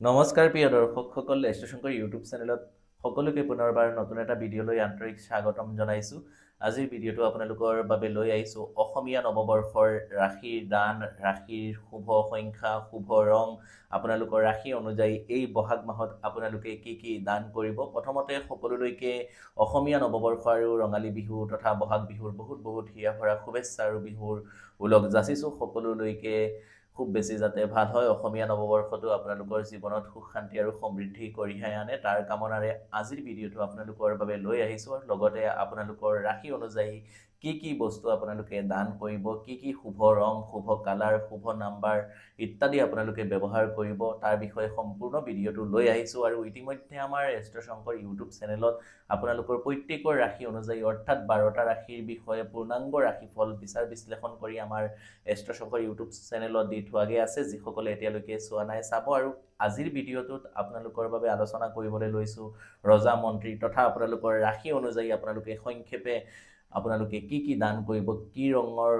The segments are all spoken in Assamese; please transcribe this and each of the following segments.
নমস্কাৰ প্ৰিয় দৰ্শকসকল, ষ্টেচনকৰ ইউটিউব চেনেলত সকলোকে পুনৰবাৰ নতুন এটা ভিডিঅ'লৈ আন্তৰিক স্বাগতম জনাইছোঁ। আজিৰ ভিডিঅ'টো আপোনালোকৰ বাবে লৈ আহিছোঁ অসমীয়া নৱবৰ্ষৰ ৰাশিৰ দান, ৰাশিৰ শুভ সংখ্যা, শুভ ৰং, আপোনালোকৰ ৰাশি অনুযায়ী এই বহাগ মাহত আপোনালোকে কি দান কৰিব। প্ৰথমতে সকলোলৈকে অসমীয়া নৱবৰ্ষ আৰু ৰঙালী বিহু তথা বহাগ বিহুৰ বহুত হিয়া ভৰা শুভেচ্ছা আৰু বিহুৰ ওলগ যাচিছোঁ। সকলোলৈকে খুব বেছি যাতে ভাল হয়, অসমীয়া নৱবৰ্ষটো আপোনালোকৰ জীৱনত সুখ শান্তি আৰু সমৃদ্ধি কঢ়িয়াই আনে, তাৰ কামনাৰে আজিৰ ভিডিঅ'টো আপোনালোকৰ বাবে লৈ আহিছোঁ। লগতে আপোনালোকৰ ৰাশি অনুযায়ী কি বস্তু আপোনালোকে দান কৰিব, কি শুভ ৰং, শুভ কালাৰ, শুভ নাম্বাৰ ইত্যাদি আপোনালোকে ব্যৱহাৰ কৰিব, তাৰ বিষয়ে সম্পূৰ্ণ ভিডিঅ'টো লৈ আহিছোঁ। আৰু ইতিমধ্যে আমাৰ ষ্টেচনকৰ ইউটিউব চেনেলত আপোনালোকৰ প্ৰত্যেকৰ ৰাশি অনুযায়ী অৰ্থাৎ 12টা ৰাশিৰ বিষয়ে পূৰ্ণাংগ ৰাশিফল বিচাৰ বিশ্লেষণ কৰি আমাৰ ষ্টেচনকৰ ইউটিউব চেনেলত দি থোৱাগে আছে। যিসকলে এতিয়ালৈকে চোৱা নাই চাব। আৰু আজিৰ ভিডিঅ'টোত আপোনালোকৰ বাবে আলোচনা কৰিবলৈ লৈছোঁ ৰজা মন্ত্ৰী তথা আপোনালোকৰ ৰাশি অনুযায়ী আপোনালোকে সংক্ষেপে আপোনালোকে কি দান কৰিব, কি ৰঙৰ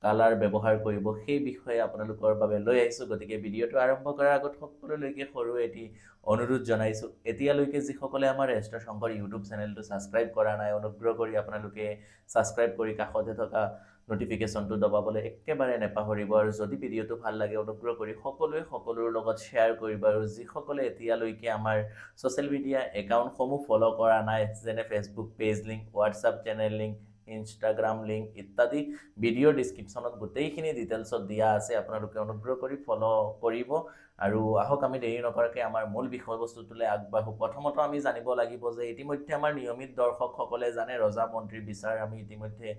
কালাৰ ব্যৱহাৰ কৰিব, সেই বিষয়ে আপোনালোকৰ বাবে লৈ আহিছোঁ। গতিকে ভিডিঅ'টো আৰম্ভ কৰাৰ আগত সকলোলৈকে সৰু এটি অনুৰোধ জনাইছোঁ, এতিয়ালৈকে যিসকলে আমাৰ ষ্টেচনকৰ ইউটিউব চেনেলটো ছাবস্ক্ৰাইব কৰা নাই, অনুগ্ৰহ কৰি আপোনালোকে ছাবস্ক্ৰাইব কৰি কাষতে থকা নটিফিকেশ্যনটো দবাবলৈ একেবাৰে নেপাহৰিব। আৰু যদি ভিডিঅ'টো ভাল লাগে অনুগ্ৰহ কৰি সকলোৱে সকলোৰ লগত শ্বেয়াৰ কৰিব। আৰু যিসকলে এতিয়ালৈকে আমাৰ ছ'চিয়েল মিডিয়া একাউণ্টসমূহ ফ'ল' কৰা নাই, যেনে Facebook page link, WhatsApp channel link, Instagram link ইত্যাদি ভিডিঅ'ৰ ডিছক্ৰিপশ্যনত গোটেইখিনি ডিটেইলছত দিয়া আছে, আপোনালোকে অনুগ্ৰহ কৰি ফ'ল' কৰিব। আৰু আহক আমি দেৰি নকৰাকৈ আমাৰ মূল বিষয়বস্তুটোলৈ আগবাঢ়োঁ। প্ৰথমতে আমি জানিব লাগিব যে ইতিমধ্যে আমাৰ নিয়মিত দৰ্শকসকলে জানে ৰজা মন্ত্ৰীৰ বিচাৰ আমি ইতিমধ্যে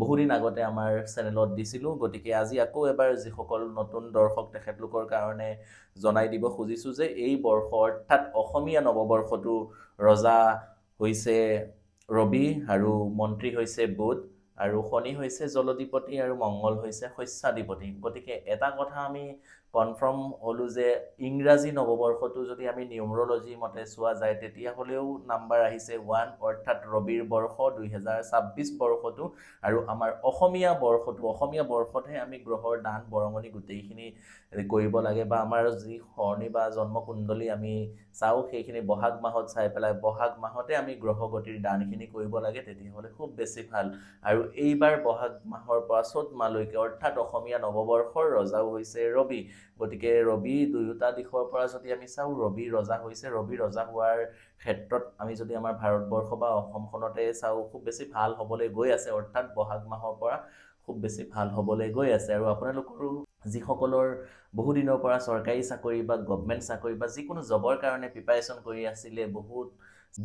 বহুদিন আগতে আমাৰ চেনেলত দিছিলোঁ। গতিকে আজি আকৌ এবাৰ যিসকল নতুন দৰ্শক তেখেতলোকৰ কাৰণে জনাই দিব খুজিছোঁ যে এই বৰ্ষ অৰ্থাৎ অসমীয়া নৱবৰ্ষটো ৰজা হৈছে ৰবি আৰু মন্ত্ৰী হৈছে বুধ আৰু শনি হৈছে জলধিপতি আৰু মংগল হৈছে শস্যাধিপতি। গতিকে এটা কথা আমি কনফাৰ্ম হ'লোঁ যে ইংৰাজী নৱবৰ্ষটো যদি আমি নিউমৰলজি মতে চোৱা যায় তেতিয়াহ'লেও নাম্বাৰ আহিছে 1 অৰ্থাৎ ৰবিৰ বৰ্ষ 2026 বৰ্ষটো। আৰু আমাৰ অসমীয়া বৰ্ষতহে আমি গ্ৰহৰ দান বৰঙণি গোটেইখিনি কৰিব লাগে, বা আমাৰ যি সৰণি বা জন্মকুণ্ডলী আমি চাওঁ সেইখিনি বহাগ মাহত চাই পেলাই বহাগ মাহতে আমি গ্ৰহগতিৰ দানখিনি কৰিব লাগে, তেতিয়াহ'লে খুব বেছি ভাল। আৰু এইবাৰ বহাগ মাহৰ পৰা চ'ত মাহলৈকে অৰ্থাৎ অসমীয়া নৱবৰ্ষৰ ৰজাও হৈছে ৰবি। গতিকে ৰবি দুয়োটা দিশৰ পৰা যদি আমি চাওঁ, ৰবি ৰজা হৈছে, ৰবি ৰজা হোৱাৰ ক্ষেত্ৰত আমি যদি আমাৰ ভাৰতবৰ্ষ বা অসমখনতে চাওঁ খুব বেছি ভাল হ'বলৈ গৈ আছে, অৰ্থাৎ বহাগ মাহৰ পৰা খুব বেছি ভাল হ'বলৈ গৈ আছে। আৰু আপোনালোকৰো যিসকলৰ বহুদিনৰ পৰা চৰকাৰী চাকৰি বা গভমেণ্ট চাকৰি বা যিকোনো জবৰ কাৰণে প্ৰিপাৰেশ্যন কৰি আছিলে,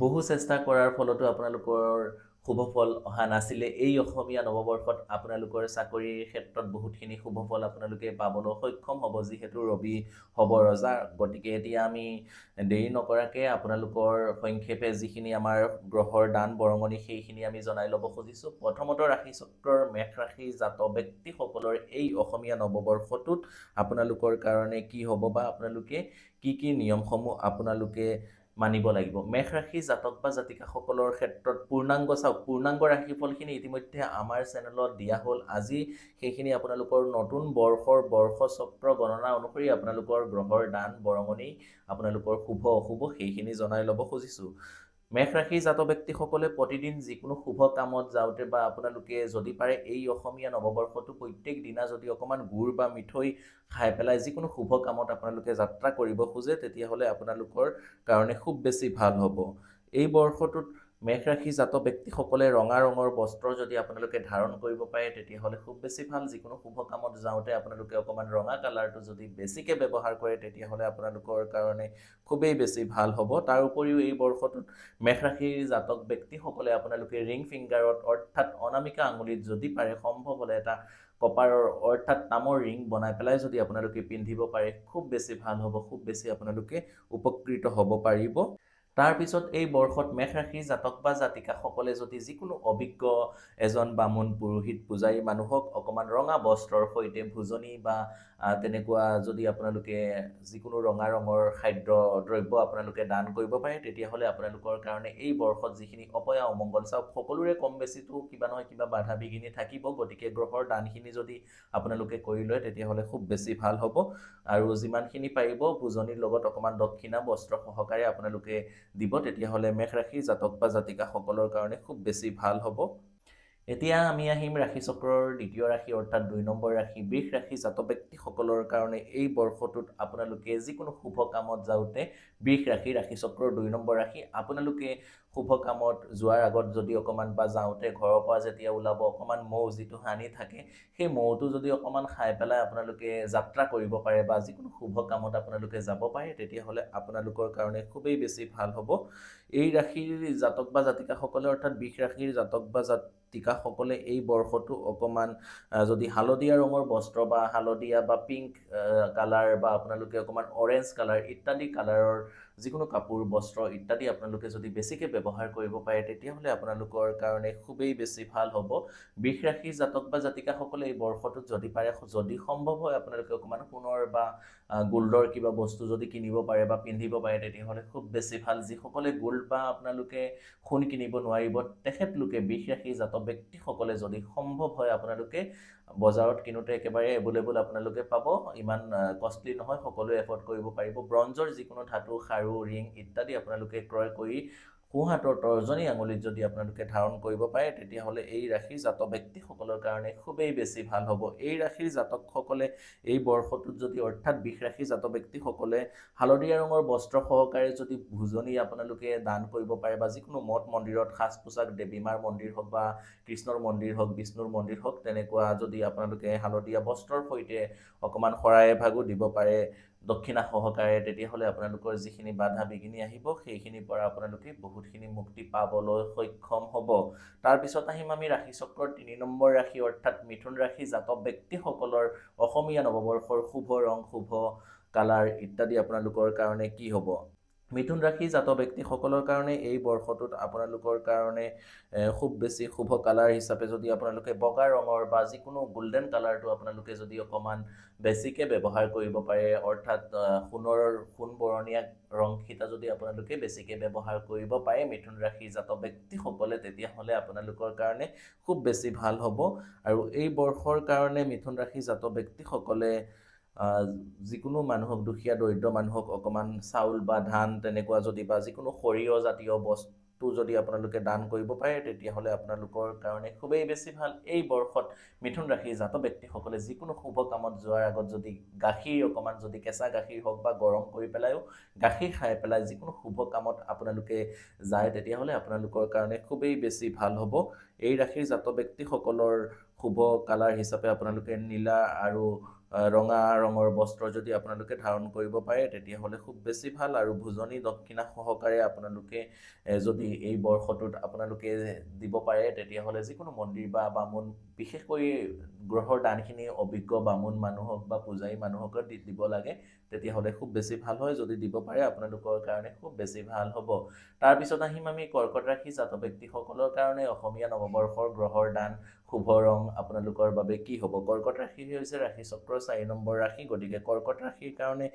বহু চেষ্টা কৰাৰ ফলতো আপোনালোকৰ শুভফল অহা নাছিলে, এই অসমীয়া নৱবৰ্ষত আপোনালোকৰ চাকৰিৰ ক্ষেত্ৰত বহুতখিনি শুভফল আপোনালোকে পাবলৈ সক্ষম হ'ব, যিহেতু ৰবি হ'ব ৰজা। গতিকে এতিয়া আমি দেৰি নকৰাকৈ আপোনালোকৰ সংক্ষেপে যিখিনি আমাৰ গ্ৰহৰ দান বৰঙণি সেইখিনি আমি জনাই ল'ব খুজিছোঁ। প্ৰথমতে ৰাশি চক্ৰৰ মেষ ৰাশি জাতক ব্যক্তিসকলৰ এই অসমীয়া নৱবৰ্ষটোত আপোনালোকৰ কাৰণে কি হ'ব বা আপোনালোকে কি নিয়মসমূহ আপোনালোকে মানিব লাগিব। মেষ ৰাশি জাতক বা জাতিকাসকলৰ ক্ষেত্ৰত পূৰ্ণাংগ ৰাশিফলখিনি ইতিমধ্যে আমাৰ চেনেলত দিয়া হ'ল। আজি সেইখিনি আপোনালোকৰ নতুন বৰ্ষৰ বৰ্ষচক্ৰ গণনা অনুসৰি আপোনালোকৰ গ্ৰহৰ দান বৰঙণি, আপোনালোকৰ শুভ অশুভ সেইখিনি জনাই ল'ব খুজিছোঁ। মেষ ৰাশিৰ জাতক ব্যক্তিসকলে প্ৰতিদিন যিকোনো শুভ কামত যাওঁতে বা আপোনালোকে যদি পাৰে এই অসমীয়া নৱবৰ্ষটো প্ৰত্যেক দিনা যদি অকণমান গুড় বা মিঠৈ খাই পেলাই যিকোনো শুভ কামত আপোনালোকে যাত্ৰা কৰিব খোজে, তেতিয়াহ'লে আপোনালোকৰ কাৰণে খুব বেছি ভাল হ'ব। এই বৰ্ষটোত মেষ ৰাশি জাতক ব্যক্তিসকলে ৰঙা ৰঙৰ বস্ত্ৰ যদি আপোনালোকে ধাৰণ কৰিব পাৰে তেতিয়াহ'লে খুব বেছি ভাল। যিকোনো শুভ কামত যাওঁতে আপোনালোকে অকণমান ৰঙা কালাৰটো যদি বেছিকৈ ব্যৱহাৰ কৰে তেতিয়াহ'লে আপোনালোকৰ কাৰণে খুবেই বেছি ভাল হ'ব। তাৰ উপৰিও এই বৰ্ষটোত মেষ ৰাশিৰ জাতক ব্যক্তিসকলে আপোনালোকে ৰিং ফিংগাৰত অৰ্থাৎ অনামিকা আঙুলিত যদি পাৰে সম্ভৱ হ'লে এটা কপাৰৰ অৰ্থাৎ তামৰ ৰিং বনাই পেলাই যদি আপোনালোকে পিন্ধিব পাৰে খুব বেছি ভাল হ'ব, খুব বেছি আপোনালোকে উপকৃত হ'ব পাৰিব। তাৰ পিছত এই বৰ্ষত মেষ ৰাশিৰ জাতক বা জাতিকাসকলে যদি যিকোনো অভিজ্ঞ এজন বামুণ পুৰোহিত পূজাৰী মানুহক অকণমান ৰঙা বস্ত্ৰৰ সৈতে ভোজনী বা তেনেকুৱা যদি আপোনালোকে যিকোনো ৰঙা ৰঙৰ খাদ্য দ্ৰব্য আপোনালোকে দান কৰিব পাৰে তেতিয়াহ'লে আপোনালোকৰ কাৰণে এই বৰ্ষত যিখিনি অপয়া অমংগল চাওক সকলোৰে কম বেছিটো কিবা নহয় কিবা বাধা বিঘিনি থাকিব গতিকে গ্ৰহৰ দানখিনি যদি আপোনালোকে কৰি লয় তেতিয়াহ'লে খুব বেছি ভাল হ'ব আৰু যিমানখিনি পাৰিব ভোজনীৰ লগত অকণমান দক্ষিণা বস্ত্ৰ সহকাৰে আপোনালোকে দিব তেতিয়াহ'লে মেষ ৰাশিৰ জাতক বা জাতিকাসকলৰ কাৰণে খুব বেছি ভাল হ'ব এতিয়া আমি আহিম ৰাশি চক্ৰৰ দ্বিতীয় ৰাশি অৰ্থাৎ 2 নম্বৰ ৰাশি বৃষ ৰাশি জাতক ব্যক্তিসকলৰ কাৰণে এই বৰ্ষটোত আপোনালোকে যিকোনো শুভ কামত যাওঁতে বৃষ ৰাশি চক্ৰৰ 2 নম্বৰ ৰাশি আপোনালোকে শুভ কামত যোৱাৰ আগত যদি অকণমান বা যাওঁতে ঘৰৰ পৰা যেতিয়া ওলাব অকণমান মৌ যিটো হানি থাকে সেই মৌটো যদি অকণমান খাই পেলাই আপোনালোকে যাত্ৰা কৰিব পাৰে বা যিকোনো শুভ কামত আপোনালোকে যাব পাৰে তেতিয়াহ'লে আপোনালোকৰ কাৰণে খুবেই বেছি ভাল হ'ব এই ৰাশিৰ জাতক বা জাতিকাসকলে অৰ্থাৎ বৃষ ৰাশিৰ জাতক বা জাতিকাসকলে এই বৰ্ষটো অকণমান যদি হালধীয়া ৰঙৰ বস্ত্ৰ বা হালধীয়া বা পিংক কালাৰ বা আপোনালোকে অকণমান অৰেঞ্জ কালাৰ ইত্যাদি কালাৰৰ যিকোনো কাপোৰ বস্ত্ৰ ইত্যাদি আপোনালোকে যদি বেছিকৈ ব্যৱহাৰ কৰিব পাৰে তেতিয়াহ'লে আপোনালোকৰ কাৰণে খুবেই বেছি ভাল হ'ব বৃষ ৰাশিৰ জাতক বা জাতিকাসকলে এই বৰ্ষটোত যদি পাৰে যদি সম্ভৱ হয় আপোনালোকে অকণমান সোণৰ বা গোল্ডৰ কিবা বস্তু যদি কিনিব পাৰে বা পিন্ধিব পাৰে তেতিয়াহ'লে খুব বেছি ভাল যিসকলে গোল্ড বা আপোনালোকে সোণ কিনিব নোৱাৰিব তেখেতলোকে বৃষ ৰাশিৰ জাতক ব্যক্তিসকলে যদি সম্ভৱ হয় আপোনালোকে বজাৰত কিনোতে একেবাৰে এভেইলেবল আপোনালোকে পাব ইমান কষ্টলি নহয় সকলোৱে এফৰ্ড কৰিব পাৰিব ব্ৰঞ্জৰ যিকোনো ধাতু খাৰু ৰিং ইত্যাদি আপোনালোকে ক্ৰয় কৰি সোঁহাতৰ তৰ্জনী আঙুলিত যদি আপোনালোকে ধাৰণ কৰিব পাৰে তেতিয়াহ'লে এই ৰাশিৰ জাতক ব্যক্তিসকলৰ কাৰণে খুবেই বেছি ভাল হ'ব এই ৰাশিৰ জাতকসকলে এই বৰ্ষটোত যদি অৰ্থাৎ বৃষ ৰাশিৰ জাতক ব্যক্তিসকলে হালধীয়া ৰঙৰ বস্ত্ৰ সহকাৰে যদি ভোজনী আপোনালোকে দান কৰিব পাৰে বা যিকোনো মঠ মন্দিৰত সাজ পোছাক দেৱীমাৰ মন্দিৰ হওক বা কৃষ্ণৰ মন্দিৰ হওক বিষ্ণুৰ মন্দিৰ হওক তেনেকুৱা যদি আপোনালোকে হালধীয়া বস্ত্ৰৰ সৈতে অকণমান শৰাই এভাগো দিব পাৰে দক্ষিণা সহকাৰে তেতিয়াহ'লে আপোনালোকৰ যিখিনি বাধা বিঘিনি আহিব সেইখিনিৰ পৰা আপোনালোকে বহুতখিনি মুক্তি পাবলৈ সক্ষম হ'ব তাৰপিছত আহিম আমি ৰাশি চক্ৰৰ 3 নম্বৰ ৰাশি অৰ্থাৎ মিথুন ৰাশি জাতক ব্যক্তিসকলৰ অসমীয়া নৱবৰ্ষৰ শুভ ৰং শুভ কালাৰ ইত্যাদি আপোনালোকৰ কাৰণে কি হ'ব মিথুন ৰাশি জাতক ব্যক্তিসকলৰ কাৰণে এই বৰ্ষটোত আপোনালোকৰ কাৰণে খুব বেছি শুভ কালাৰ হিচাপে যদি আপোনালোকে বগা ৰঙৰ বা যিকোনো গোল্ডেন কালাৰটো আপোনালোকে যদি অকণমান বেছিকৈ ব্যৱহাৰ কৰিব পাৰে অৰ্থাৎ সোণ বৰণীয়া ৰংখিতা যদি আপোনালোকে বেছিকৈ ব্যৱহাৰ কৰিব পাৰে মিথুন ৰাশিৰ জাতক ব্যক্তিসকলে তেতিয়াহ'লে আপোনালোকৰ কাৰণে খুব বেছি ভাল হ'ব আৰু এই বৰ্ষৰ কাৰণে মিথুন ৰাশিৰ জাতক ব্যক্তিসকলে যিকোনো মানুহক দুখীয়া দৰিদ্ৰ মানুহক অকণমান চাউল বা ধান তেনেকুৱা যদি বা যিকোনো সৰিয়হ জাতীয় বস্তু যদি আপোনালোকে দান কৰিব পাৰে তেতিয়াহ'লে আপোনালোকৰ কাৰণে খুবেই বেছি ভাল এই বৰ্ষত মিথুন ৰাশিৰ জাতক ব্যক্তিসকলে যিকোনো শুভ কামত যোৱাৰ আগত যদি গাখীৰ অকণমান যদি কেঁচা গাখীৰ হওক বা গৰম কৰি পেলাইও গাখীৰ খাই পেলাই যিকোনো শুভ কামত আপোনালোকে যায় তেতিয়াহ'লে আপোনালোকৰ কাৰণে খুবেই বেছি ভাল হ'ব এই ৰাশিৰ জাতক ব্যক্তিসকলৰ শুভ কালাৰ হিচাপে আপোনালোকে নীলা আৰু ৰঙা ৰঙৰ বস্ত্ৰ যদি আপোনালোকে ধাৰণ কৰিব পাৰে তেতিয়াহ'লে খুব বেছি ভাল আৰু ভোজনী দক্ষিণা সহকাৰে আপোনালোকে যদি এই বৰ্ষটোত আপোনালোকে দিব পাৰে তেতিয়াহ'লে যিকোনো মন্দিৰ বা বামুণ বিশেষকৈ গ্ৰহৰ দানখিনি অভিজ্ঞ বামুণ মানুহক বা পূজাৰী মানুহক দিব লাগে তেতিয়াহ'লে খুব বেছি ভাল হয় যদি দিব পাৰে আপোনালোকৰ কাৰণে খুব বেছি ভাল হ'ব তাৰপিছত আহিম আমি কৰ্কট ৰাশি জাতক ব্যক্তিসকলৰ কাৰণে অসমীয়া নৱবৰ্ষৰ গ্ৰহৰ দান শুভ ৰং আপোনালোকৰ বাবে কি হ'ব কৰ্কট ৰাশি হৈছে ৰাশি চক্ৰৰ 4 নম্বৰ ৰাশি গতিকে কৰ্কট ৰাশিৰ কাৰণে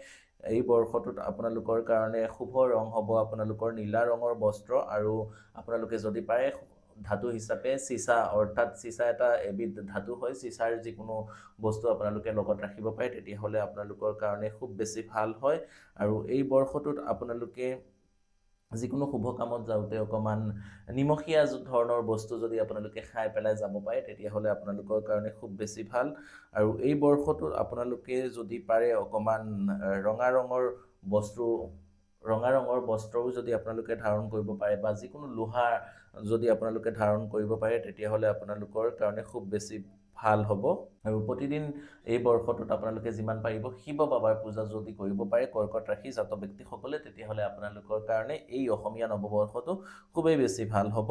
এই বৰ্ষটোত আপোনালোকৰ কাৰণে শুভ ৰং হ'ব আপোনালোকৰ নীলা ৰঙৰ বস্ত্ৰ আৰু আপোনালোকে যদি পাৰে ধাতু হিচাপে চিছা অৰ্থাৎ চিছা এটা এবিধ ধাতু হয় চিছাৰ যিকোনো বস্তু আপোনালোকে লগত ৰাখিব পাৰে তেতিয়াহ'লে আপোনালোকৰ কাৰণে খুব বেছি ভাল হয় আৰু এই বৰ্ষটোত আপোনালোকে যিকোনো শুভ কামত যাওঁতে অকণমান নিমখীয়া ধৰণৰ বস্তু যদি আপোনালোকে খাই পেলাই যাব পাৰে তেতিয়াহ'লে আপোনালোকৰ কাৰণে খুব বেছি ভাল আৰু এই বৰ্ষটোত আপোনালোকে যদি পাৰে অকণমান ৰঙা ৰঙৰ বস্ত্ৰও যদি আপোনালোকে ধাৰণ কৰিব পাৰে বা যিকোনো লোহা যদি আপোনালোকে ধাৰণ কৰিব পাৰে তেতিয়াহ'লে আপোনালোকৰ কাৰণে খুব বেছি ভাল হ'ব আৰু প্ৰতিদিন এই বৰ্ষটোত আপোনালোকে যিমান পাৰিব শিৱ বাবাৰ পূজা যদি কৰিব পাৰে কৰ্কট ৰাশি জাতক ব্যক্তিসকলে তেতিয়াহ'লে আপোনালোকৰ কাৰণে এই অসমীয়া নৱবৰ্ষটো খুবেই বেছি ভাল হ'ব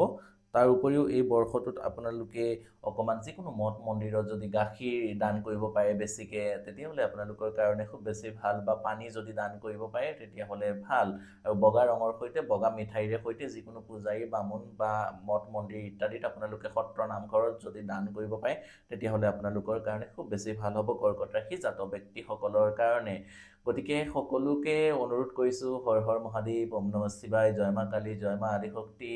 তাৰ উপৰিও এই বৰ্ষটোত আপোনালোকে অকণমান যিকোনো মঠ মন্দিৰত যদি গাখীৰ দান কৰিব পাৰে বেছিকৈ তেতিয়াহ'লে আপোনালোকৰ কাৰণে খুব বেছি ভাল বা পানী যদি দান কৰিব পাৰে তেতিয়াহ'লে ভাল আৰু বগা ৰঙৰ সৈতে বগা মিঠাইৰে সৈতে যিকোনো পূজাৰী বামুণ বা মঠ মন্দিৰ ইত্যাদিত আপোনালোকে সত্ৰ নামঘৰত যদি দান কৰিব পাৰে তেতিয়াহ'লে আপোনালোকৰ কাৰণে খুব বেছি ভাল হ'ব কৰ্কট ৰাশি জাতক ব্যক্তিসকলৰ কাৰণে গতিকে সকলোকে অনুৰোধ কৰিছোঁ হৰ হৰ মহাদেৱ ওম নমঃ শিৱায় জয় মা কালী জয় মা আদিশক্তি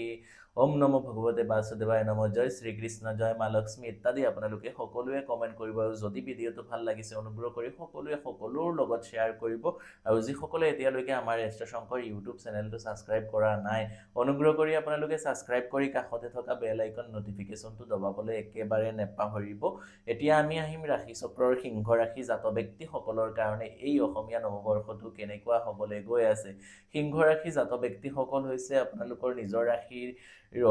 ওম নমঃ ভগৱতে বাসুদেৱায় নমঃ জয় শ্ৰীকৃষ্ণ জয় মা লক্ষ্মী ইত্যাদি আপোনালোকে সকলোৱে কমেণ্ট কৰিব আৰু যদি ভিডিঅ'টো ভাল লাগিছে অনুগ্ৰহ কৰি সকলোৱে সকলোৰ লগত শ্বেয়াৰ কৰিব আৰু যিসকলে এতিয়ালৈকে আমাৰ এষ্ট্ৰ শংকৰ ইউটিউব চেনেলটো ছাবস্ক্ৰাইব কৰা নাই অনুগ্ৰহ কৰি আপোনালোকে ছাবস্ক্ৰাইব কৰি কাষতে থকা বেল আইকন নটিফিকেশ্যনটো দবাবলৈ একেবাৰে নেপাহৰিব এতিয়া আমি আহিম ৰাশি চক্ৰৰ সিংহ ৰাশি জাতক ব্যক্তিসকলৰ কাৰণে এই অসমীয়া নৱবৰ্ষটো কেনেকুৱা হ'বলৈ গৈ আছে সিংহ ৰাশি জাতক ব্যক্তিসকল হৈছে আপোনালোকৰ নিজৰ ৰাশিৰ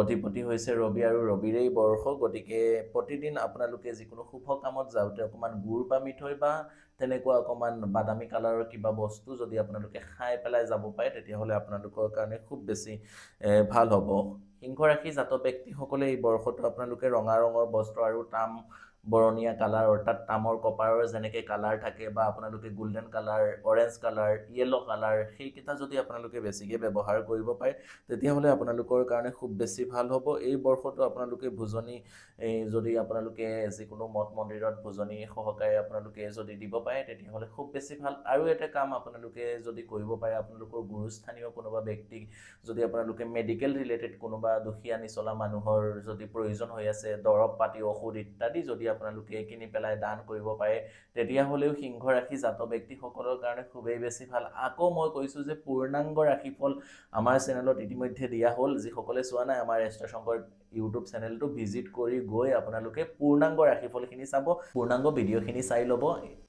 অধিপতি হৈছে ৰবি আৰু ৰবিৰেই বৰ্ষ গতিকে প্ৰতিদিন আপোনালোকে যিকোনো শুভ কামত যাওঁতে অকণমান গুড় বা মিঠৈ বা তেনেকুৱা অকণমান বাদামী কালাৰৰ কিবা বস্তু যদি আপোনালোকে খাই পেলাই যাব পাৰে তেতিয়াহ'লে আপোনালোকৰ কাৰণে খুব বেছি ভাল হ'ব সিংহ ৰাশি জাতক ব্যক্তিসকলে এই বৰ্ষটো আপোনালোকে ৰঙা ৰঙৰ বস্ত্ৰ আৰু তাম বৰণীয়া কালাৰ অৰ্থাৎ তামৰ কপাৰৰ যেনেকৈ কালাৰ থাকে বা আপোনালোকে golden colour orange colour yellow colour সেইকেইটা যদি আপোনালোকে বেছিকৈ ব্যৱহাৰ কৰিব পাৰে তেতিয়াহ'লে আপোনালোকৰ কাৰণে খুব বেছি ভাল হ'ব এই বৰ্ষটো আপোনালোকে ভোজনী যদি আপোনালোকে যিকোনো মঠ মন্দিৰত ভোজনী সহকাৰে আপোনালোকে যদি দিব পাৰে তেতিয়াহ'লে খুব বেছি ভাল আৰু এটা কাম আপোনালোকে যদি কৰিব পাৰে আপোনালোকৰ গুৰুস্থানীয় কোনোবা ব্যক্তিক যদি আপোনালোকে মেডিকেল ৰিলেটেড কোনোবা দুখীয়া নিচলা মানুহৰ যদি প্ৰয়োজন হৈ আছে দৰৱ পাতি ঔষধ ইত্যাদি যদি আপোনালোকে কিনি পেলাই দান কৰিব পাৰে তেতিয়াহ'লেও সিংহ ৰাশি জাতক ব্যক্তিসকলৰ কাৰণে খুবেই বেছি ভাল আকৌ মই কৈছোঁ যে পূৰ্ণাংগ ৰাশিফল আমাৰ চেনেলত ইতিমধ্যে দিয়া হ'ল যিসকলে চোৱা নাই আমাৰ এষ্ট্ৰ শংকৰ ইউটিউব চেনেলটো ভিজিট কৰি গৈ আপোনালোকে পূৰ্ণাংগ ৰাশিফলখিনি চাব পূৰ্ণাংগ ভিডিঅ'খিনি চাই ল'ব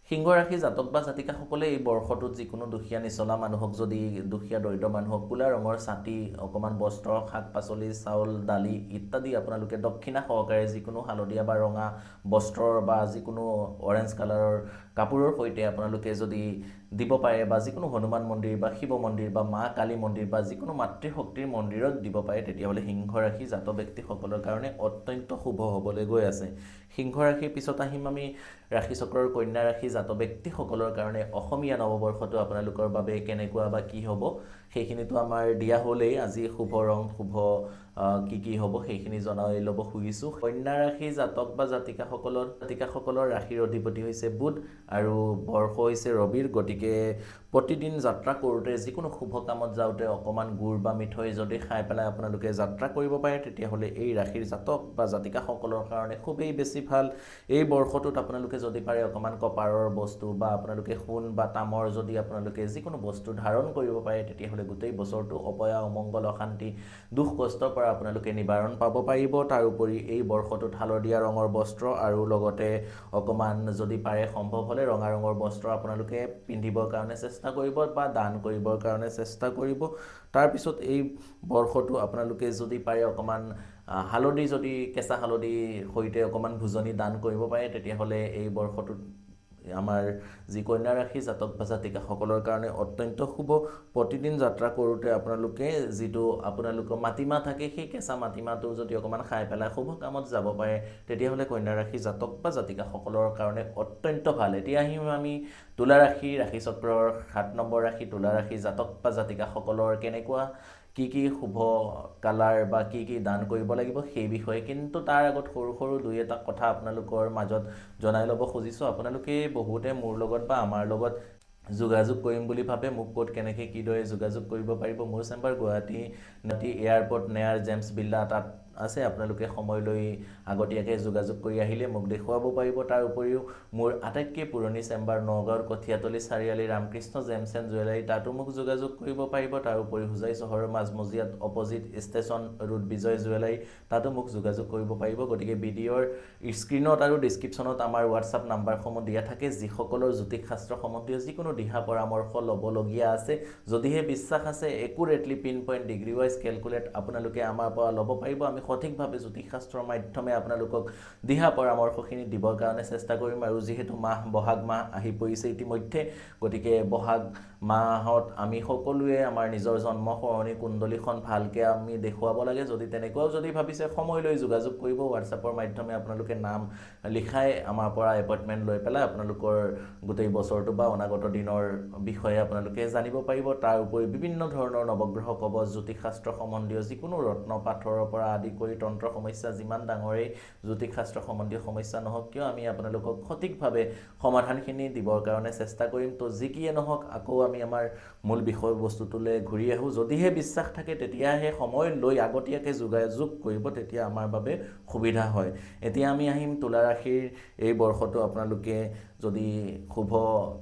সিংহ ৰাশি জাতক বা জাতিকাসকলে এই বৰ্ষটোত যিকোনো দুখীয়া নিচলা মানুহক যদি দুখীয়া দৰিদ্ৰ মানুহক ক'লা ৰঙৰ ছাতি অকণমান বস্ত্ৰ শাক পাচলি চাউল দালি ইত্যাদি আপোনালোকে দক্ষিণা সহকাৰে যিকোনো হালধীয়া বা ৰঙা বস্ত্ৰৰ বা যিকোনো অৰেঞ্জ কালাৰৰ কাপোৰৰ সৈতে আপোনালোকে যদি দিব পাৰে বা যিকোনো হনুমান মন্দিৰ বা শিৱ মন্দিৰ বা মা কালী মন্দিৰ বা যিকোনো মাতৃশক্তিৰ মন্দিৰত দিব পাৰে তেতিয়াহ'লে সিংহ ৰাশি জাতক ব্যক্তিসকলৰ কাৰণে অত্যন্ত শুভ হ'বলৈ গৈ আছে সিংহ ৰাশিৰ পিছত আহিম আমি ৰাশি চক্ৰৰ কন্যা ৰাশি জাতক ব্যক্তিসকলৰ কাৰণে অসমীয়া নৱবৰ্ষটো আপোনালোকৰ বাবে কেনেকুৱা বা কি হ'ব সেইখিনিতো আমাৰ দিয়া হ'লেই আজি শুভ ৰং শুভ কি হ'ব সেইখিনি জনাই ল'ব খুজিছোঁ কন্যা ৰাশি জাতক বা জাতিকাসকলৰ ৰাশিৰ অধিপতি হৈছে বুধ আৰু বৰ্ষ হৈছে ৰবিৰ গতিকে প্ৰতিদিন যাত্ৰা কৰোঁতে যিকোনো শুভ কামত যাওঁতে অকণমান গুড় বা মিঠৈ যদি খাই পেলাই আপোনালোকে যাত্ৰা কৰিব পাৰে তেতিয়াহ'লে এই ৰাশিৰ জাতক বা জাতিকাসকলৰ কাৰণে খুবেই বেছি ভাল এই বৰ্ষটোত আপোনালোকে যদি পাৰে অকণমান কপাৰৰ বস্তু বা আপোনালোকে সোণ বা তামৰ যদি আপোনালোকে যিকোনো বস্তু ধাৰণ কৰিব পাৰে তেতিয়াহ'লে গোটেই বছৰটো অপয়া অমংগল অশান্তি দুখ কষ্টৰ পৰা আপোনালোকে নিবাৰণ পাব পাৰিব তাৰোপৰি এই বৰ্ষটোত হালধীয়া ৰঙৰ বস্ত্ৰ আৰু লগতে অকণমান যদি পাৰে সম্ভৱ হ'লে ৰঙা ৰঙৰ বস্ত্ৰ আপোনালোকে পিন্ধিবৰ কাৰণে চেষ্টা কৰিব বা দান কৰিবৰ কাৰণে চেষ্টা কৰিব তাৰপিছত এই বৰ্ষটো আপোনালোকে যদি পাৰে অকণমান হালধি যদি কেঁচা হালধি সৈতে অকণমান ভোজনী দান কৰিব পাৰে তেতিয়াহ'লে এই বৰ্ষটোত আমাৰ যি কন্যা ৰাশি জাতক বা জাতিকাসকলৰ কাৰণে অত্যন্ত শুভ প্ৰতিদিন যাত্ৰা কৰোঁতে আপোনালোকে যিটো আপোনালোকৰ মাটিমাহ থাকে সেই কেঁচা মাটিমাহটো যদি অকণমান খাই পেলাই শুভ কামত যাব পাৰে তেতিয়াহ'লে কন্যা ৰাশি জাতক বা জাতিকাসকলৰ কাৰণে অত্যন্ত ভাল এতিয়া আহিম আমি তুলা ৰাশি ৰাশি চক্ৰৰ 7 নম্বৰ ৰাশি তুলা ৰাশি জাতক বা জাতিকাসকলৰ কেনেকুৱা কি শুভ কালাৰ বা কি দান কৰিব লাগিব সেই বিষয়ে কিন্তু তাৰ আগত সৰু সৰু দুই এটা কথা আপোনালোকৰ মাজত জনাই ল'ব খুজিছোঁ আপোনালোকে বহুতে মোৰ লগত বা আমাৰ লগত যোগাযোগ কৰিম বুলি ভাবে মোক ক'ত কেনেকৈ কিদৰে যোগাযোগ কৰিব পাৰিব মোৰ chamber Guwahati airport near James বিল্লা তাত আছে আপোনালোকে সময় লৈ আগতীয়াকৈ যোগাযোগ কৰি আহিলে মোক দেখুৱাব পাৰিব তাৰ উপৰিও মোৰ আটাইতকৈ পুৰণি চেম্বাৰ নগাঁৱৰ কঠিয়াতলি চাৰিআলি ৰামকৃষ্ণ জেমছ এণ্ড জুৱেলাৰী তাতো মোক যোগাযোগ কৰিব পাৰিব তাৰ উপৰি হোজাই চহৰৰ মাজমজিয়াত অপজিট ষ্টেচন ৰোড বিজয় জুৱেলাৰী তাতো মোক যোগাযোগ কৰিব পাৰিব গতিকে ভিডিঅ'ৰ স্ক্ৰীনত আৰু ডিছক্ৰিপশ্যনত আমাৰ হোৱাটছআপ নাম্বাৰসমূহ দিয়া থাকে যিসকলৰ জ্যোতিষ শাস্ত্ৰ সম্বন্ধীয় যিকোনো দিহা পৰামৰ্শ ল'বলগীয়া আছে যদিহে বিশ্বাস আছে accurately pinpoint degree wise calculate আপোনালোকে আমাৰ পৰা ল'ব পাৰিব আমি সঠিকভাৱে জ্যোতিষশাস্ত্ৰৰ মাধ্যমে আপোনালোকক দিহা পৰামৰ্শখিনি দিবৰ কাৰণে চেষ্টা কৰিম আৰু যিহেতু বহাগ মাহ আহি পৰিছে ইতিমধ্যে গতিকে বহাগ মাহত আমি সকলোৱে আমাৰ নিজৰ জন্ম সৰণি কুণ্ডলীখন ভালকৈ আমি দেখুৱাব লাগে যদি তেনেকুৱাও যদি ভাবিছে সময় লৈ যোগাযোগ কৰিব হোৱাটছআপৰ মাধ্যমে আপোনালোকে নাম লিখাই আমাৰ পৰা এপইণ্টমেণ্ট লৈ পেলাই আপোনালোকৰ গোটেই বছৰটো বা অনাগত দিনৰ বিষয়ে আপোনালোকে জানিব পাৰিব তাৰ উপৰি বিভিন্ন ধৰণৰ নৱগ্ৰহ কবচ জ্যোতিষশাস্ত্ৰ সম্বন্ধীয় যিকোনো ৰত্ন পাথৰৰ পৰা আদি কৰি তন্ত্ৰ সমস্যা যিমান ডাঙৰেই জ্যোতিষশাস্ত্ৰ সম্বন্ধীয় সমস্যা নহওক কিয় আমি আপোনালোকক সঠিকভাৱে সমাধানখিনি দিবৰ কাৰণে চেষ্টা কৰিম তো যি কিয়ে নহওক আকৌ আমি আমাৰ মূল বিষয়বস্তুটোলৈ ঘূৰি আহোঁ যদিহে বিশ্বাস থাকে তেতিয়াহে সময় লৈ আগতীয়াকৈ যোগাযোগ কৰিব তেতিয়া আমাৰ বাবে সুবিধা হয় এতিয়া আমি আহিম তুলা ৰাশিৰ এই বৰ্ষটো আপোনালোকে যদি শুভ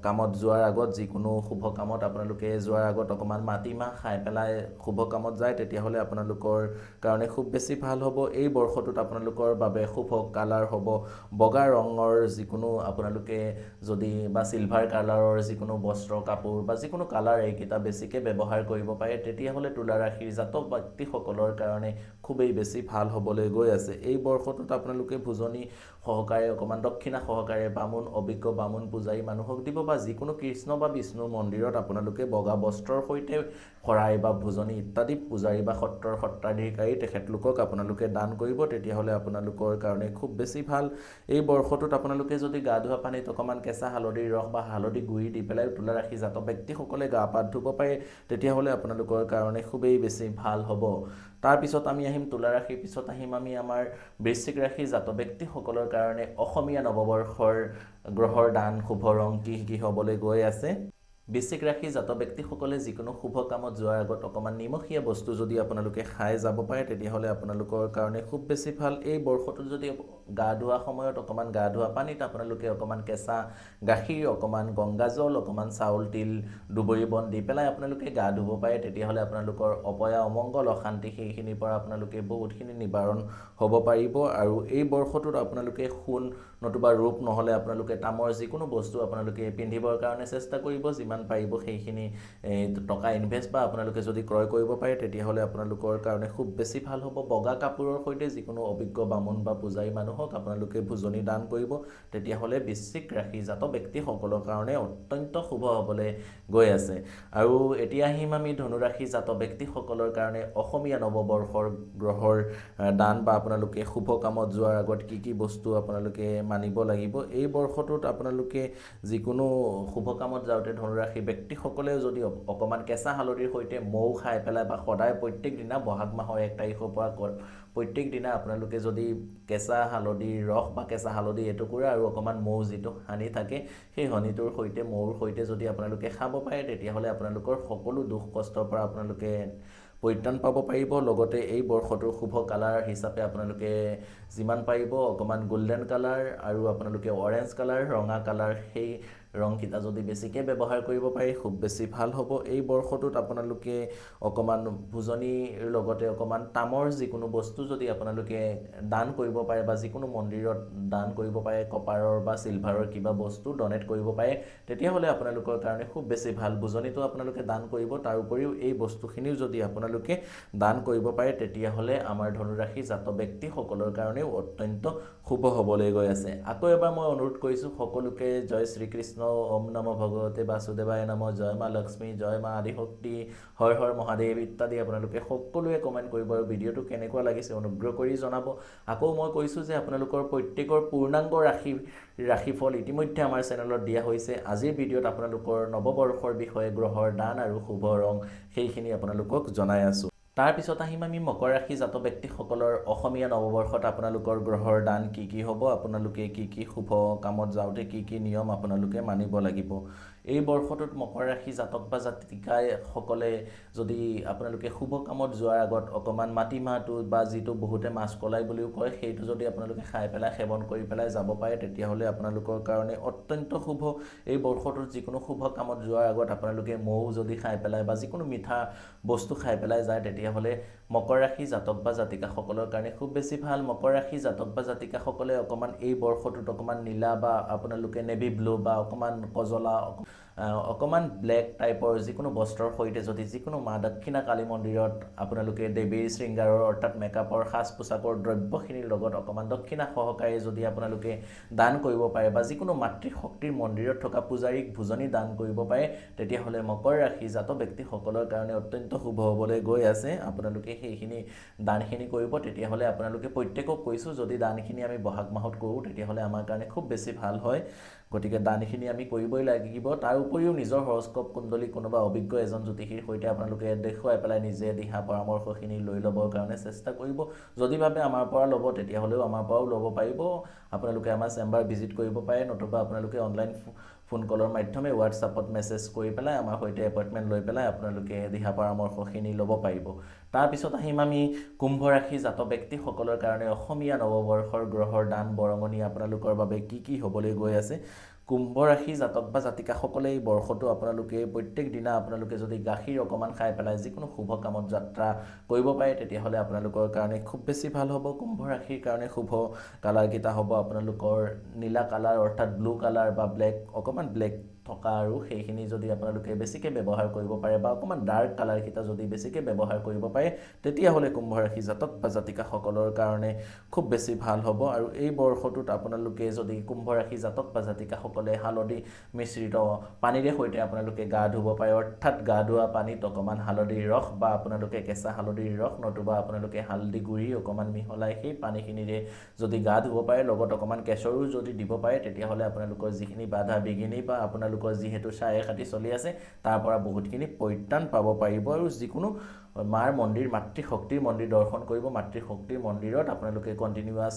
কামত যোৱাৰ আগত যিকোনো শুভ কামত আপোনালোকে যোৱাৰ আগত অকণমান মাটিমাহ খাই পেলাই শুভ কামত যায় তেতিয়াহ'লে আপোনালোকৰ কাৰণে খুব বেছি ভাল হ'ব এই বৰ্ষটোত আপোনালোকৰ বাবে শুভ কালাৰ হ'ব বগা ৰঙৰ যিকোনো আপোনালোকে যদি বা চিলভাৰ কালাৰৰ যিকোনো বস্ত্ৰ কাপোৰ বা যিকোনো কালাৰ এইকেইটা বেছিকৈ ব্যৱহাৰ কৰিব পাৰে তেতিয়াহ'লে তুলা ৰাশিৰ জাতক ব্যক্তিসকলৰ কাৰণে খুবেই বেছি ভাল হ'বলৈ গৈ আছে এই বৰ্ষটোত আপোনালোকে ভোজনী সহকাৰে অকণমান দক্ষিণা সহকাৰে বামুণ অভিজ্ঞ বামুণ পূজাৰী মানুহক দিব বা যিকোনো কৃষ্ণ বা বিষ্ণুৰ মন্দিৰত আপোনালোকে বগা বস্ত্ৰৰ সৈতে শৰাই বা ভোজনী ইত্যাদি পূজাৰী বা সত্ৰাধিকাৰী তেখেতলোকক আপোনালোকে দান কৰিব তেতিয়াহ'লে আপোনালোকৰ কাৰণে খুব বেছি ভাল এই বৰ্ষটোত আপোনালোকে যদি গা ধোৱা পানীত অকণমান কেঁচা হালধিৰ ৰস বা হালধি গুড়ি দি পেলাই তুলা ৰাশি জাতক ব্যক্তিসকলে গা পা ধুব পাৰে তেতিয়াহ'লে আপোনালোকৰ কাৰণে খুবেই বেছি ভাল হ'ব তাৰপিছত আমি আহিম তুলা ৰাশিৰ পিছত আহিম আমি আমাৰ বৃশ্চিক ৰাশিৰ জাতক ব্যক্তিসকলৰ কাৰণে অসমীয়া নৱবৰ্ষৰ গ্ৰহৰ দান শুভ ৰং কি হ'বলৈ গৈ আছে বৃশ্চিক ৰাশি জাতক ব্যক্তিসকলে যিকোনো শুভ কামত যোৱাৰ আগত অকণমান নিমখীয়া বস্তু যদি আপোনালোকে খাই যাব পাৰে তেতিয়াহ'লে আপোনালোকৰ কাৰণে খুব বেছি ভাল এই বৰ্ষটোত যদি গা ধোৱা সময়ত অকণমান গা ধোৱা পানীত আপোনালোকে অকণমান কেঁচা গাখীৰ অকণমান গংগাজল অকণমান চাউল তিল দুবৰি বন দি পেলাই আপোনালোকে গা ধুব পাৰে তেতিয়াহ'লে আপোনালোকৰ অপয়া অমংগল অশান্তি সেইখিনিৰ পৰা আপোনালোকে বহুতখিনি নিবাৰণ হ'ব পাৰিব আৰু এই বৰ্ষটোত আপোনালোকে সোণ নতুবা ৰূপ নহ'লে আপোনালোকে তামৰ যিকোনো বস্তু আপোনালোকে পিন্ধিবৰ কাৰণে চেষ্টা কৰিব যিমান পাৰিব সেইখিনি টকা ইনভেষ্ট বা আপোনালোকে যদি ক্ৰয় কৰিব পাৰে তেতিয়াহ'লে আপোনালোকৰ কাৰণে খুব বেছি ভাল হ'ব বগা কাপোৰৰ সৈতে যিকোনো অভিজ্ঞ বামুণ বা পূজাৰী মানুহক আপোনালোকে ভোজনী দান কৰিব তেতিয়াহ'লে বৃশ্চিক ৰাশি জাতক ব্যক্তিসকলৰ কাৰণে অত্যন্ত শুভ হ'বলৈ গৈ আছে আৰু এতিয়া আহিম আমি ধনুৰাশি জাতক ব্যক্তিসকলৰ কাৰণে অসমীয়া নৱবৰ্ষৰ গ্ৰহৰ দান বা আপোনালোকে শুভ কামত যোৱাৰ আগত কি বস্তু আপোনালোকে মানিব লাগিব এই বৰ্ষটোত আপোনালোকে যিকোনো শুভ কামত যাওঁতে ধনুৰাশি ব্যক্তিসকলেও যদি অকণমান কেঁচা হালধিৰ সৈতে মৌ খাই পেলাই বা সদায় প্ৰত্যেক দিনা বহাগ মাহৰ 1 তাৰিখৰ পৰা প্ৰত্যেক দিনা আপোনালোকে যদি কেঁচা হালধিৰ ৰস বা কেঁচা হালধি এটুকুৰা আৰু অকণমান মৌ যিটো হানি থাকে সেই হানিটোৰ সৈতে মৌৰ সৈতে যদি আপোনালোকে খাব পাৰে তেতিয়াহ'লে আপোনালোকৰ সকলো দুখ কষ্টৰ পৰা আপোনালোকে পৰিত্ৰাণ পাব পাৰিব লগতে এই বৰ্ষটোৰ শুভ কালাৰ হিচাপে আপোনালোকে যিমান পাৰিব অকণমান গোল্ডেন কালাৰ আৰু আপোনালোকে অৰেঞ্জ কালাৰ ৰঙা কালাৰ সেই ৰংকেইটা যদি বেছিকৈ ব্যৱহাৰ কৰিব পাৰে খুব বেছি ভাল হ'ব এই বৰ্ষটোত আপোনালোকে অকণমান ভোজনীৰ লগতে অকণমান তামৰ যিকোনো বস্তু যদি আপোনালোকে দান কৰিব পাৰে বা যিকোনো মন্দিৰত দান কৰিব পাৰে কপাৰৰ বা চিলভাৰৰ কিবা বস্তু ডনেট কৰিব পাৰে তেতিয়াহ'লে আপোনালোকৰ কাৰণে খুব বেছি ভাল ভোজনীটো আপোনালোকে দান কৰিব তাৰ উপৰিও এই বস্তুখিনিও যদি আপোনালোকে দান কৰিব পাৰে তেতিয়াহ'লে আমাৰ ধনুৰাশি জাতক ব্যক্তিসকলৰ কাৰণেও অত্যন্ত শুভ হ'বলৈ গৈ আছে আকৌ এবাৰ মই অনুৰোধ কৰিছোঁ সকলোকে জয় শ্ৰীকৃষ্ণ ওম নমঃ ভগৱতে বাসুদেৱায় নমঃ জয় মা লক্ষ্মী জয় মা আদিশক্তি হৰ হৰ মহাদেৱ ইত্যাদি আপোনালোকে সকলোৱে কমেণ্ট কৰিব আৰু ভিডিঅ'টো কেনেকুৱা লাগিছে অনুগ্ৰহ কৰি জনাব আকৌ মই কৈছোঁ যে আপোনালোকৰ প্ৰত্যেকৰ পূৰ্ণাংগ ৰাশিফল ইতিমধ্যে আমাৰ চেনেলত দিয়া হৈছে আজিৰ ভিডিঅ'ত আপোনালোকৰ নৱবৰ্ষৰ বিষয়ে গ্ৰহৰ দান আৰু শুভ ৰং সেইখিনি আপোনালোকক জনাই আছোঁ তাৰপিছত আহিম আমি মকৰ ৰাশি জাতক ব্যক্তিসকলৰ অসমীয়া নৱবৰ্ষত আপোনালোকৰ গ্ৰহৰ দান কি হ'ব আপোনালোকে কি শুভ কামত যাওঁতে কি নিয়ম আপোনালোকে মানিব লাগিব এই বৰ্ষটোত মকৰ ৰাশি জাতক বা জাতিকাসকলে যদি আপোনালোকে শুভ কামত যোৱাৰ আগত অকণমান মাটিমাহটো বা যিটো বহুতে মাছ কলাই বুলিও কয় সেইটো যদি আপোনালোকে খাই পেলাই সেৱন কৰি পেলাই যাব পাৰে তেতিয়াহ'লে আপোনালোকৰ কাৰণে অত্যন্ত শুভ এই বৰ্ষটোত যিকোনো শুভ কামত যোৱাৰ আগত আপোনালোকে মৌ যদি খাই পেলাই বা যিকোনো মিঠা বস্তু খাই পেলাই যায় তেতিয়াহ'লে মকৰ ৰাশি জাতক বা জাতিকাসকলৰ কাৰণে খুব বেছি ভাল মকৰ ৰাশি জাতক বা জাতিকাসকলে অকমান এই বৰ্ষটোত অকমান নীলা বা আপোনালোকে নেভি ব্লু বা অকমান কজলা অকমান ব্লেক টাইপৰ যিকোনো বস্ত্ৰৰ সৈতে যদি যিকোনো মা দক্ষিণা কালী মন্দিৰত আপোনালোকে দেৱীৰ শৃংগাৰৰ অৰ্থাৎ মেকআপৰ সাজ পোছাকৰ দ্ৰব্যখিনিৰ লগত অকমান দক্ষিণা সহকাৰে যদি আপোনালোকে দান কৰিব পাৰে বা যিকোনো মাতৃশক্তিৰ মন্দিৰত থকা পূজাৰীক ভোজনী দান কৰিব পাৰে তেতিয়াহ'লে মকৰ ৰাশি জাতক ব্যক্তিসকলৰ কাৰণে অত্যন্ত শুভ হ'বলৈ গৈ আছে আপোনালোকে সেইখিনি দানখিনি কৰিব তেতিয়াহ'লে আপোনালোকে প্ৰত্যেকক কৈছোঁ যদি দানখিনি আমি বহাগ মাহত কৰোঁ তেতিয়াহ'লে আমাৰ কাৰণে খুব বেছি ভাল হয় গতিকে দানখিনি আমি কৰিবই লাগিব তাৰ উপৰিও নিজৰ হৰস্কোপ কুণ্ডলী কোনোবা অভিজ্ঞ এজন জ্যোতিষীৰ সৈতে আপোনালোকে দেখুৱাই পেলাই নিজে দিহা পৰামৰ্শখিনি লৈ ল'বৰ কাৰণে চেষ্টা কৰিব যদি ভাবে আমাৰ পৰা ল'ব তেতিয়াহ'লেও আমাৰ পৰাও ল'ব পাৰিব আপোনালোকে আমাৰ চেম্বাৰ ভিজিট কৰিব পাৰে নতুবা আপোনালোকে অনলাইন ফোন কলৰ মাধ্যমে হোৱাটছআপত মেছেজ কৰি পেলাই আমাৰ সৈতে এপইণ্টমেণ্ট লৈ পেলাই আপোনালোকে দিহা পৰামৰ্শখিনি ল'ব পাৰিব তাৰপিছত আহিম আমি কুম্ভ ৰাশি জাতক ব্যক্তিসকলৰ কাৰণে অসমীয়া নৱবৰ্ষৰ গ্ৰহৰ দান বৰঙণি আপোনালোকৰ বাবে কি হ'বলৈ গৈ আছে কুম্ভ ৰাশি জাতক বা জাতিকাসকলে এই বৰ্ষটো আপোনালোকে প্ৰত্যেক দিনা আপোনালোকে যদি গাখীৰ অকমান খাই পেলাই যিকোনো শুভ কামত যাত্ৰা কৰিব পাৰে তেতিয়াহ'লে আপোনালোকৰ কাৰণে খুব বেছি ভাল হ'ব কুম্ভ ৰাশিৰ কাৰণে শুভ কালাৰ কেইটা হ'ব আপোনালোকৰ নীলা কালাৰ অৰ্থাৎ ব্লু কালাৰ বা ব্লেক অকমান ব্লেক থকা আৰু সেইখিনি যদি আপোনালোকে বেছিকৈ ব্যৱহাৰ কৰিব পাৰে বা অকমান ডাৰ্ক কালাৰ কেইটা যদি বেছিকৈ ব্যৱহাৰ কৰিব পাৰে তেতিয়াহ'লে কুম্ভ ৰাশি জাতক বা জাতিকাসকলৰ কাৰণে খুব বেছি ভাল হ'ব আৰু এই বৰ্ষটোত আপোনালোকে যদি কুম্ভ ৰাশি জাতক বা জাতিকাসকলে হালধি মিশ্ৰিত পানীৰে সৈতে আপোনালোকে গা ধুব পাৰে অৰ্থাৎ গা ধোৱা পানীত অকমান হালধিৰ ৰস বা আপোনালোকে কেঁচা হালধিৰ ৰস নতুবা আপোনালোকে হালধি গুড়ি অকমান মিহলাই সেই পানীখিনিৰে যদি গা ধুব পাৰে লগত অকমান কেশৰো যদি দিব পাৰে তেতিয়াহ'লে আপোনালোকৰ যিখিনি বাধা বিঘিনি বা আপোনালোকৰ যিহেতু চায়ে খাতি চলি আছে তাৰ পৰা বহুতখিনি পৰিত্ৰাণ পাব পাৰিব আৰু যিকোনো মাৰ মন্দিৰ মাতৃশক্তিৰ মন্দিৰ দৰ্শন কৰিব মাতৃশক্তিৰ মন্দিৰত আপোনালোকে কণ্টিনিউৱাছ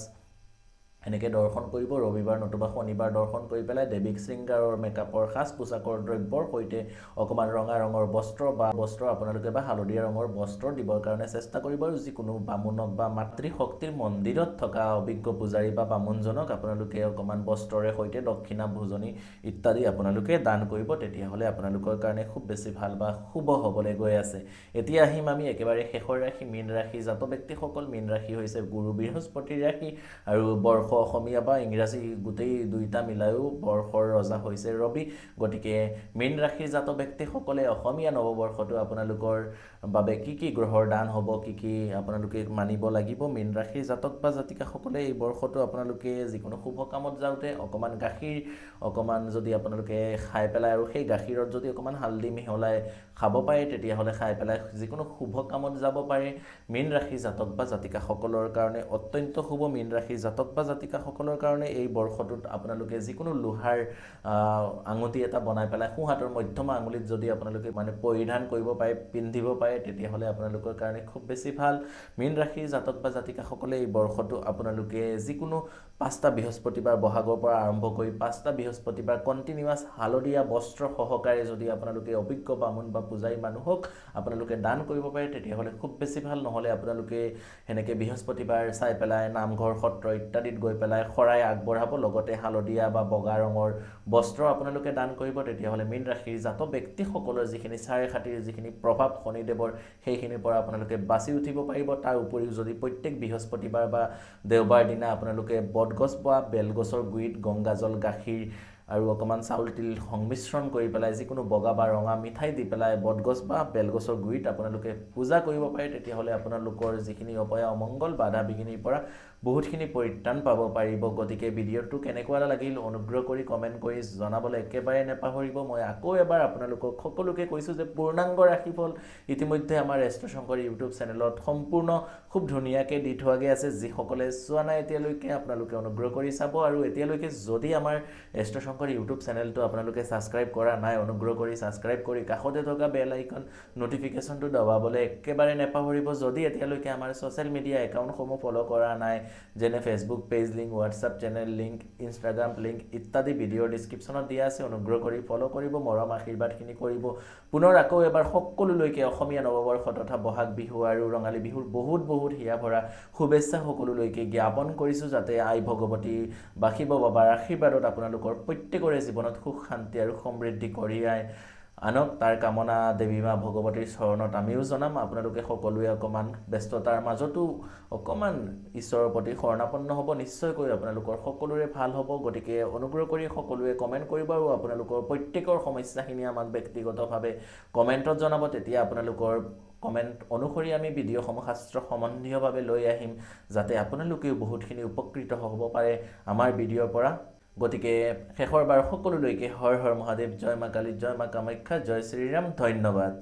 এনেকৈ দৰ্শন কৰিব ৰবিবাৰ নতুবা শনিবাৰ দৰ্শন কৰি পেলাই দেৱীক শৃংগাৰৰ মেকআপৰ সাজ পোছাকৰ দ্ৰব্যৰ সৈতে অকমান ৰঙা ৰঙৰ বস্ত্ৰ আপোনালোকে বা হালধীয়া ৰঙৰ বস্ত্ৰ দিবৰ কাৰণে চেষ্টা কৰিব আৰু যিকোনো বামুণক বা মাতৃশক্তিৰ মন্দিৰত থকা অভিজ্ঞ পূজাৰী বা বামুণজনক আপোনালোকে অকমান বস্ত্ৰৰে সৈতে দক্ষিণা ভোজনী ইত্যাদি আপোনালোকে দান কৰিব তেতিয়াহ'লে আপোনালোকৰ কাৰণে খুব বেছি ভাল বা শুভ হ'বলৈ গৈ আছে এতিয়া আহিম আমি একেবাৰে শেষৰ ৰাশি মীন ৰাশি জাতক ব্যক্তিসকল মীন ৰাশি হৈছে গুৰু বৃহস্পতিৰ ৰাশি আৰু বৰ্ষ অসমীয়া বা ইংৰাজী গোটেই দুইটা মিলাইও বৰ্ষৰ ৰজা হৈছে ৰবি গতিকে মীন ৰাশিৰ জাতক ব্যক্তিসকলে অসমীয়া নৱবৰ্ষটো আপোনালোকৰ বাবে কি গ্ৰহৰ দান হ'ব কি আপোনালোকে মানিব লাগিব মীন ৰাশিৰ জাতক বা জাতিকাসকলে এই বৰ্ষটো আপোনালোকে যিকোনো শুভ কামত যাওঁতে অকমান গাখীৰ অকমান যদি আপোনালোকে খাই পেলাই আৰু সেই গাখীৰত যদি অকমান হালধি মিহলাই খাব পাৰে তেতিয়াহ'লে খাই পেলাই যিকোনো শুভ কামত যাব পাৰে মীন ৰাশি জাতক বা জাতিকাসকলৰ কাৰণে অত্যন্ত শুভ মীন ৰাশি জাতক বা জাতিকাসকলৰ কাৰণে এই বৰ্ষটোত আপোনালোকে যিকোনো লোহাৰ আঙুঠি এটা বনাই পেলাই সোঁহাতৰ মধ্যমা আঙুলিত যদি আপোনালোকে মানে পৰিধান কৰিব পাৰে পিন্ধিব পাৰে তেতিয়াহ'লে আপোনালোকৰ কাৰণে খুব বেছি ভাল মীন ৰাশিৰ জাতক বা জাতিকাসকলে এই বৰ্ষটো আপোনালোকে যিকোনো 5টা বৃহস্পতিবাৰ বহাগৰ পৰা আৰম্ভ কৰি 5টা বৃহস্পতিবাৰ কণ্টিনিউৱাছ হালধীয়া বস্ত্ৰ সহকাৰে যদি আপোনালোকে অভিজ্ঞ বামুণ বা পূজাৰী মানুহক আপোনালোকে দান কৰিব পাৰে তেতিয়াহ'লে খুব বেছি ভাল নহ'লে আপোনালোকে হেনেকে বৃহস্পতিবাৰ চাই পেলাই নামঘৰ সত্ৰ ইত্যাদিত গৈ পেলাই শৰাই আগবঢ়াব লগতে হালধীয়া বা বগা ৰঙৰ বস্ত্ৰ আপোনালোকে দান কৰিব তেতিয়াহ'লে মীন ৰাশিৰ জাতক ব্যক্তিসকলৰ যিখিনি চাৰে খাতিৰ যিখিনি প্ৰভাৱ শনিদেৱৰ সেইখিনিৰ পৰা আপোনালোকে বাচি উঠিব পাৰিব তাৰ উপৰিও যদি প্ৰত্যেক বৃহস্পতিবাৰ বা দেওবাৰ দিনা আপোনালোকে বটগছ বা বেলগছৰ গুৰিত গংগাজল গাখীৰ আৰু অকমান চাউল তিল সংমিশ্ৰণ কৰি পেলাই যিকোনো বগা বা ৰঙা মিঠাই দি পেলাই বটগছ বা বেলগছৰ গুৰিত আপোনালোকে পূজা কৰিব পাৰে তেতিয়াহ'লে আপোনালোকৰ যিখিনি অপয়া অমংগল বাধা বিঘিনিৰ পৰা বহুতখিনি পৰিত্ৰাণ পাব পাৰিব গতিকে ভিডিঅ'টো কেনেকুৱা লাগিল অনুগ্ৰহ কৰি কমেণ্ট কৰি জনাবলৈ একেবাৰে নেপাহৰিব মই আকৌ এবাৰ আপোনালোকক সকলোকে কৈছোঁ যে পূৰ্ণাংগ ৰাশিফল ইতিমধ্যে আমাৰ এষ্ট্ৰ শংকৰ ইউটিউব চেনেলত সম্পূৰ্ণ খুব ধুনীয়াকৈ দি থোৱাগে আছে যিসকলে চোৱা নাই এতিয়ালৈকে আপোনালোকে অনুগ্ৰহ কৰি চাব আৰু এতিয়ালৈকে যদি আমাৰ এষ্ট্ৰ শংকৰ ইউটিউব চেনেলটো আপোনালোকে ছাবস্ক্ৰাইব কৰা নাই অনুগ্ৰহ কৰি ছাবস্ক্ৰাইব কৰি কাষতে থকা বেল আইকন নটিফিকেশ্যনটো দবাবলৈ একেবাৰে নেপাহৰিব যদি এতিয়ালৈকে আমাৰ ছ'চিয়েল মিডিয়া একাউণ্টসমূহ ফ'ল' কৰা নাই যেনে Facebook page link WhatsApp channel link Instagram link ইত্যাদি ভিডিঅ'ৰ ডিছক্ৰিপশ্যনত দিয়া আছে অনুগ্ৰহ কৰি ফ'ল' কৰিব মৰম আশীৰ্বাদখিনি কৰিব পুনৰ আকৌ এবাৰ সকলোলৈকে অসমীয়া নৱবৰ্ষ তথা বহাগ বিহু আৰু ৰঙালী বিহুৰ বহুত হিয়া ভৰা শুভেচ্ছা সকলোলৈকে জ্ঞাপন কৰিছোঁ যাতে আই ভগৱতী বা শিৱ বাবাৰ আশীৰ্বাদত আপোনালোকৰ প্ৰত্যেকৰে জীৱনত সুখ শান্তি আৰু সমৃদ্ধি কঢ়িয়াই আনক তাৰ কামনা দেৱী মা ভগৱতীৰ চৰণত আমিও জনাম আপোনালোকে সকলোৱে অকমান ব্যস্ততাৰ মাজতো অকমান ঈশ্বৰৰ প্ৰতি শৰণাপন্ন হ'ব নিশ্চয়কৈ আপোনালোকৰ সকলোৰে ভাল হ'ব গতিকে অনুগ্ৰহ কৰি সকলোৱে কমেন্ট কৰিব আৰু আপোনালোকৰ প্ৰত্যেকৰ সমস্যাখিনি আমাক ব্যক্তিগতভাৱে কমেন্টত জনাব তেতিয়া আপোনালোকৰ কমেন্ট অনুসৰি আমি ভিডিঅ'সমূহ শাস্ত্ৰ সম্বন্ধীয়ভাৱে লৈ আহিম যাতে আপোনালোকেও বহুতখিনি উপকৃত হ'ব পাৰে আমাৰ ভিডিঅ'ৰ পৰা গতিকে শেষৰ বাৰ সকলোলৈকে হৰ হৰ মহাদেৱ জয় মা কালী জয় মা কামাখ্যা জয় শ্ৰীৰাম ধন্যবাদ